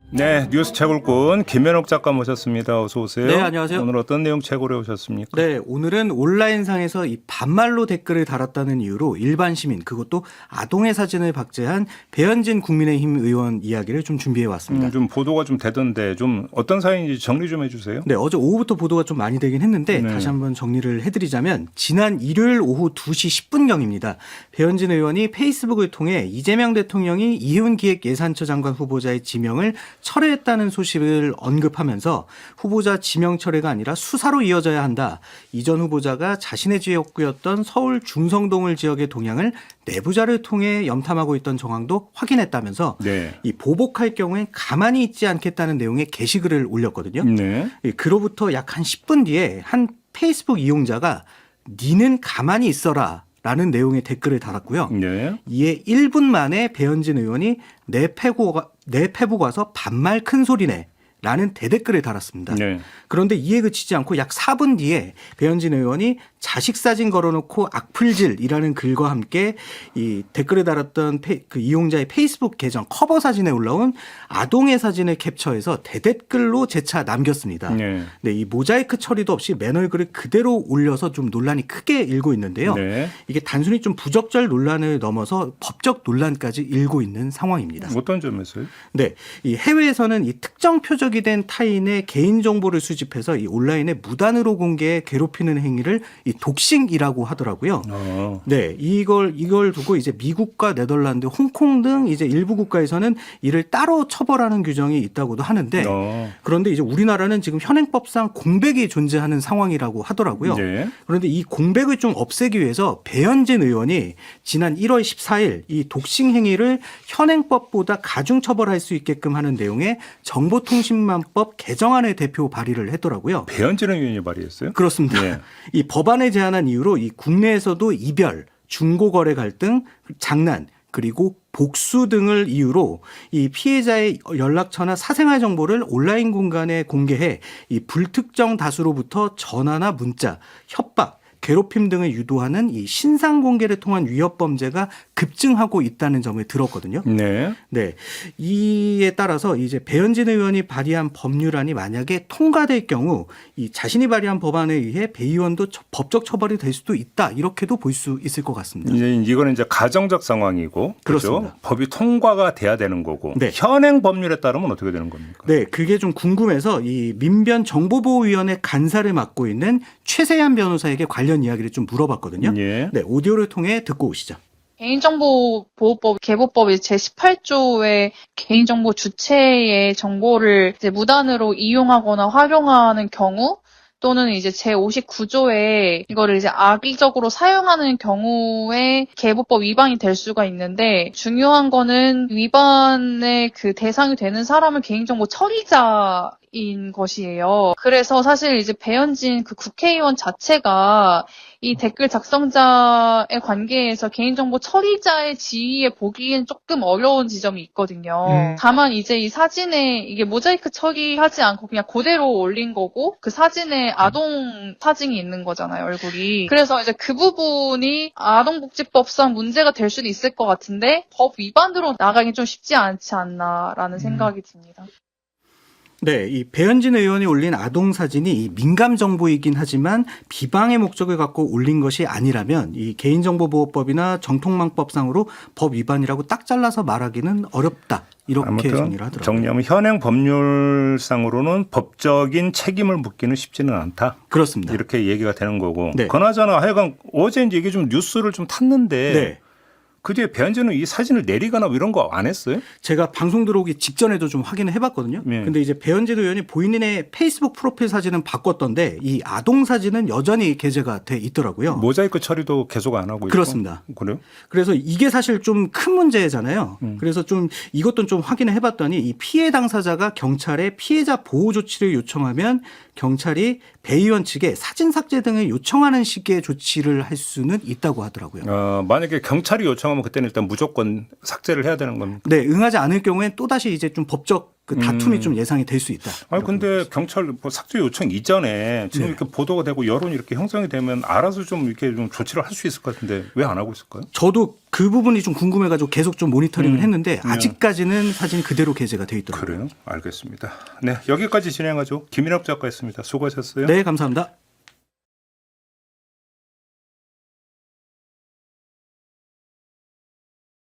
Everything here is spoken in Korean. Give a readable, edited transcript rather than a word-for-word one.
네, 뉴스 채굴꾼 김현옥 작가 모셨습니다. 어서 오세요. 네, 안녕하세요. 오늘 어떤 내용 채굴해 오셨습니까? 네, 오늘은 온라인상에서 이 반말로 댓글을 달았다는 이유로 일반 시민, 그것도 아동의 사진을 박제한 배현진 국민의힘 의원 이야기를 좀 준비해 왔습니다. 좀 보도가 좀 되던데 좀 어떤 사연인지 정리 좀 해주세요. 네, 어제 오후부터 보도가 좀 많이 되긴 했는데 다시 한번 정리를 해드리자면 지난 일요일 오후 2시 10분경입니다. 배현진 의원이 페이스북을 통해 이재명 대통령이 이훈기획예산처 장관 후보자의 지명을 철회했다는 소식을 언급하면서 후보자 지명 철회가 아니라 수사로 이어져야 한다. 이전 후보자가 자신의 지역구였던 서울 중성동을 지역의 동향을 내부자를 통해 염탐하고 있던 정황도 확인했다면서 네. 이 보복할 경우엔 가만히 있지 않겠다는 내용의 게시글을 올렸거든요. 네. 그로부터 약 한 10분 뒤에 한 페이스북 이용자가 니는 가만히 있어라 라는 내용의 댓글을 달았고요. 네. 이에 1분 만에 배현진 의원이 내 페북 와서 반말 큰 소리네 라는 대댓글을 달았습니다. 네. 그런데 이에 그치지 않고 약 4분 뒤에 배현진 의원이 자식 사진 걸어놓고 악플질이라는 글과 함께 이 댓글을 달았던 그 이용자의 페이스북 계정 커버 사진에 올라온 아동의 사진을 캡처해서 대댓글로 재차 남겼습니다. 네. 네, 이 모자이크 처리도 없이 맨 얼굴을 그대로 올려서 좀 논란이 크게 일고 있는데요. 네. 이게 단순히 좀 부적절 논란을 넘어서 법적 논란까지 일고 있는 상황입니다. 어떤 점에서요? 네, 이 해외에서는 이 특정 표적이 된 타인의 개인 정보를 수집해서 이 온라인에 무단으로 공개해 괴롭히는 행위를 이 독싱이라고 하더라고요. 네, 이걸 두고 이제 미국과 네덜란드, 홍콩 등 이제 일부 국가에서는 이를 따로 처벌하는 규정이 있다고도 하는데 그런데 이제 우리나라는 지금 현행법상 공백이 존재하는 상황이라고 하더라고요. 네. 그런데 이 공백을 좀 없애기 위해서 배현진 의원이 지난 1월 14일 이 독싱 행위를 현행법보다 가중 처벌할 수 있게끔 하는 내용의 정보통신망법 개정안을 대표 발의를 했더라고요. 배현진 의원이 발의했어요? 그렇습니다. 네. 이 법안을 제안한 이유로 이 국내에서도 이별, 중고거래 갈등, 장난 그리고 복수 등을 이유로 이 피해자의 연락처나 사생활 정보를 온라인 공간에 공개해 이 불특정 다수로부터 전화나 문자, 협박, 괴롭힘 등을 유도하는 이 신상 공개를 통한 위협 범죄가 급증하고 있다는 점을 들었거든요. 네. 네. 이에 따라서 이제 배현진 의원이 발의한 법률안이 만약에 통과될 경우 이 자신이 발의한 법안에 의해 배 의원도 법적 처벌이 될 수도 있다. 이렇게도 볼 수 있을 것 같습니다. 이거는 이제 가정적 상황이고 그렇습니다. 그렇죠? 법이 통과가 돼야 되는 거고 네. 현행 법률에 따르면 어떻게 되는 겁니까? 네, 그게 좀 궁금해서 이 민변정보보호위원회 간사를 맡고 있는 최세한 변호사에게 관련 이야기를 좀 물어봤거든요. 예. 네, 오디오를 통해 듣고 오시죠. 개인정보보호법 개보법이 제18조의 개인정보 주체의 정보를 이제 무단으로 이용하거나 활용하는 경우 또는 이제 제59조에 이거를 이제 악의적으로 사용하는 경우에 개보법 위반이 될 수가 있는데 중요한 거는 위반의 그 대상이 되는 사람은 개인정보 처리자인 것이에요. 그래서 사실 이제 배현진 그 국회의원 자체가 이 댓글 작성자의 관계에서 개인정보 처리자의 지위에 보기엔 조금 어려운 지점이 있거든요. 다만 이제 이 사진에 이게 모자이크 처리하지 않고 그냥 그대로 올린 거고 그 사진에 아동 사진이 있는 거잖아요, 얼굴이. 그래서 이제 그 부분이 아동복지법상 문제가 될 수도 있을 것 같은데 법 위반으로 나가긴 좀 쉽지 않지 않나라는 생각이 듭니다. 네, 이 배현진 의원이 올린 아동 사진이 이 민감 정보이긴 하지만 비방의 목적을 갖고 올린 것이 아니라면 이 개인정보보호법이나 정통망법상으로 법 위반이라고 딱 잘라서 말하기는 어렵다. 이렇게 아무튼 정리를 하더라고요. 정리하면 현행 법률상으로는 법적인 책임을 묻기는 쉽지는 않다. 그렇습니다. 이렇게 얘기가 되는 거고. 네. 그나저나 하여간 어제 이제 이게 좀 뉴스를 좀 탔는데 네. 그 뒤에 배현진은 이 사진을 내리거나 이런 거 안 했어요? 제가 방송 들어오기 직전에도 좀 확인을 해봤거든요. 네. 근데 이제 배현진 의원이 본인의 페이스북 프로필 사진은 바꿨던데 이 아동 사진은 여전히 게재가 돼 있더라고요. 모자이크 처리도 계속 안 하고 있고. 그렇습니다. 그래요? 그래서 이게 사실 좀 큰 문제잖아요. 그래서 좀 이것도 좀 확인을 해봤더니 이 피해 당사자가 경찰에 피해자 보호 조치를 요청하면 경찰이 배 의원 측에 사진 삭제 등을 요청하는 식의 조치를 할 수는 있다고 하더라고요. 만약에 경찰이 요청하면 그때는 일단 무조건 삭제를 해야 되는 겁니까? 네, 응하지 않을 경우엔 또다시 이제 좀 법적 그 다툼이 좀 예상이 될 수 있다. 아니 근데 경찰 뭐 삭제 요청 이전에 지금 네. 이렇게 보도가 되고 여론이 이렇게 형성이 되면 알아서 좀 이렇게 좀 조치를 할 수 있을 것 같은데 왜 안 하고 있을까요? 저도 그 부분이 좀 궁금해가지고 계속 좀 모니터링을 했는데 아직까지는 사진이 그대로 게재가 돼 있더라고요. 그래요? 알겠습니다. 네, 여기까지 진행하죠. 김인학 작가였습니다. 수고하셨어요. 네, 감사합니다.